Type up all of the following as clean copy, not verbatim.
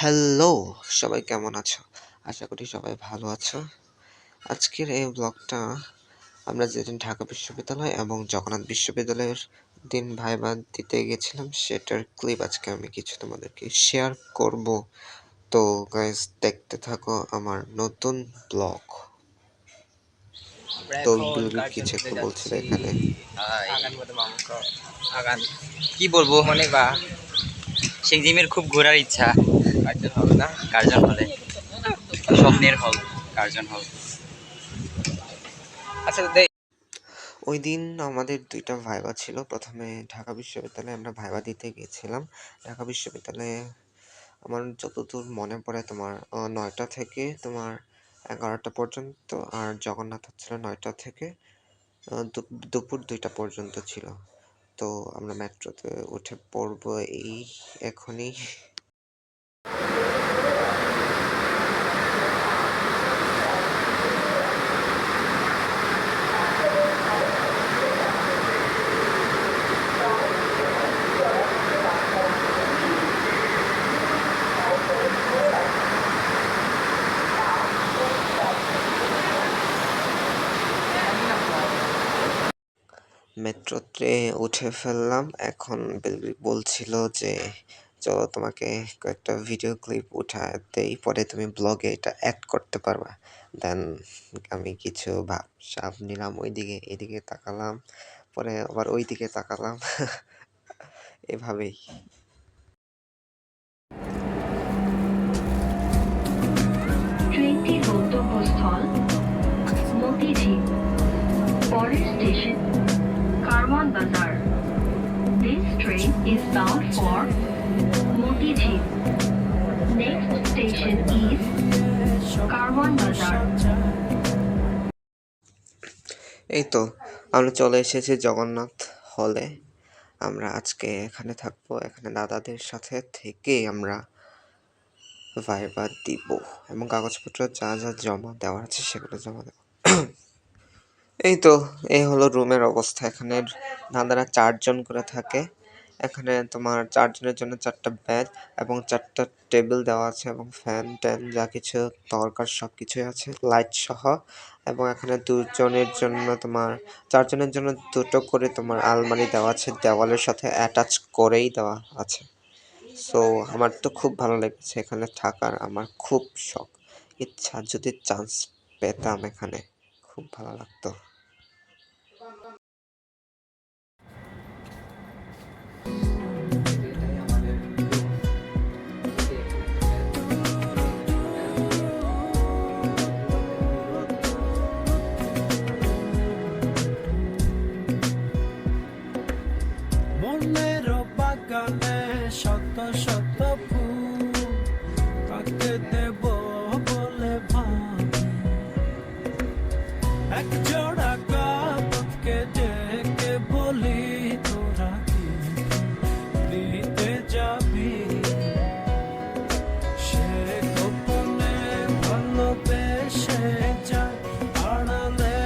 Hello! সবাই কেমন আছো? আশা করি সবাই ভালো আছো। আজকের এই ব্লগটা আমরা যেদিন ঢাকা বিশ্ববিদ্যালয় এবং জগন্নাথ বিশ্ববিদ্যালয়ের দিন ভাইবা দিতে গেছিলাম সেটার ক্লিপ আজকে আমি কিছু তোমাদেরকে শেয়ার করব। তো গাইস দেখতে থাকো আমার নতুন ব্লগ। আমরা তো এখন বিলবিল কিছু কার্জন একটা বলছিল যাচ্ছি। এখানে। আগান মতো মাংস আগান কি বলবো মানে বা শেখ জিমের খুব ঘোরার ইচ্ছা। কার্জন হবে না, কার্জন হলে স্বপ্নের হল, কার্জন হল। আচ্ছা দেখ, ওইদিন আমাদের ২ টা ভাইবা ছিল। প্রথমে ঢাকা বিশ্ববিদ্যালয়ে আমরা ভাইবা দিতে গিয়েছিলাম। ঢাকা বিশ্ববিদ্যালয়ে আমার যতদূর মনে পড়ে তোমার ৯টা থেকে তোমার ১১টা পর্যন্ত, আর জগন্নাথ হচ্ছিল ৯টা থেকে দুপুর ২টা পর্যন্ত ছিল। তো আমরা মেট্রোতে উঠে পড়বো এই এখনই। মেট্রোতে উঠে ফেললাম। এখন বিলবিল বলছিল যে চলো তোমাকে কয়েকটা ভিডিও ক্লিপ উঠায় দেই, পরে তুমি ব্লগে এটা অ্যাড করতে পারবা। দেন আমি কিছু ভাবসাব নিলাম, ওইদিকে এদিকে তাকালাম, পরে আবার ওইদিকে তাকালাম। এভাবেই। ট্রেনটির গন্তব্যস্থল মতিঝিল। পরের স্টেশন কারওয়ান বাজার। This train is bound for Motijhil. Next station is Karwan Bazar. এই তো আমরা চলে এসেছি জগন্নাথ হলে। আমরা আজকে এখানে থাকবো, এখানে দাদাদের সাথে থেকে আমরা ভাইবা দিব এবং কাগজপত্র যা যা জমা দেওয়ার আছে সেগুলো জমা দেব। এই তো এই হলো রুমের অবস্থা। এখানে দাদারা ৪ জন করে থাকে। এখানে তোমার ৪ জনের জন্য ৪টা বেড এবং ৪টা টেবিল দেওয়া আছে এবং ফ্যান ট্যান যা কিছু দরকার সব কিছুই আছে, লাইট সহ। এবং এখানে ২ জনের জন্য তোমার ৪ জনের জন্য ২টো করে তোমার আলমারি দেওয়া আছে, দেওয়ালের সাথে অ্যাটাচ করেই দেওয়া আছে। সো আমার তো খুব ভালো লেগেছে এখানে থাকার। আমার খুব শখ, ইচ্ছা যদি চান্স পেতাম এখানে খুব ভালো লাগতো। মনের বাগানে শত শত ফুল কাকে দেব বলে ভাবি, এক জোড়া কাপকে ডেকে বলি তোরা কি দিতে যাবি, সে গোপনে ভালোবেসে যায় আড়ালে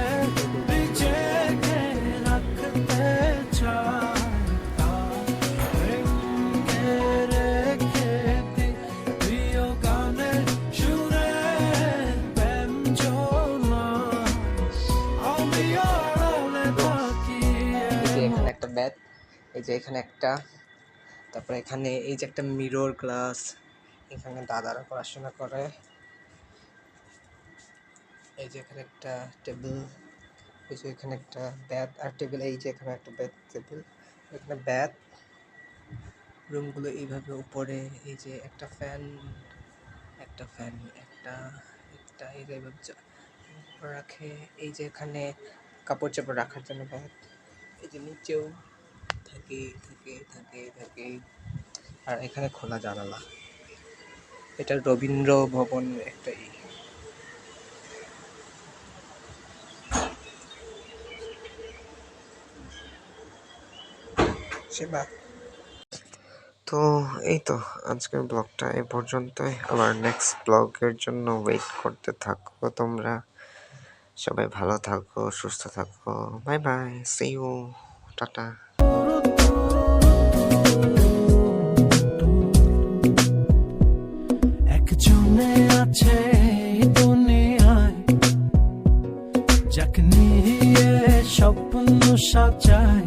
নিজেকে রাখতে চায়। এখানে একটা ব্যাট, এই যে এখানে একটা, তারপরে এখানে এই যে একটা মিরর গ্লাস, এখানে দাদারা পড়াশোনা করে। এই যে এখানে একটা টেবিল, এই যে এখানে একটা ব্যাট আর টেবিল, এই যে এখানে একটা ব্যাট টেবিল, এখানে ব্যাট। রুমগুলো এইভাবে উপরে, এই যে একটা ফ্যান, একটা ফ্যান, একটা একটা এইভাবে রাখে। এই যে এখানে কাপড় চাপড় রাখার জন্য ব্যাগ, এই যে নিচেও থাকে থাকে থাকে থাকে। আর এখানে খোলা জানালা, এটা রবীন্দ্র ভবন একটাই। সেবা তো এই তো আজকের ব্লগটা এ পর্যন্তই। আবার নেক্সট ব্লগের জন্য ওয়েট করতে থাকো তোমরা। সবাই ভালো থাকো, সুস্থ থাকো। Bye bye, see you, tata. যাক নিয়ে স্বপ্ন সাজাই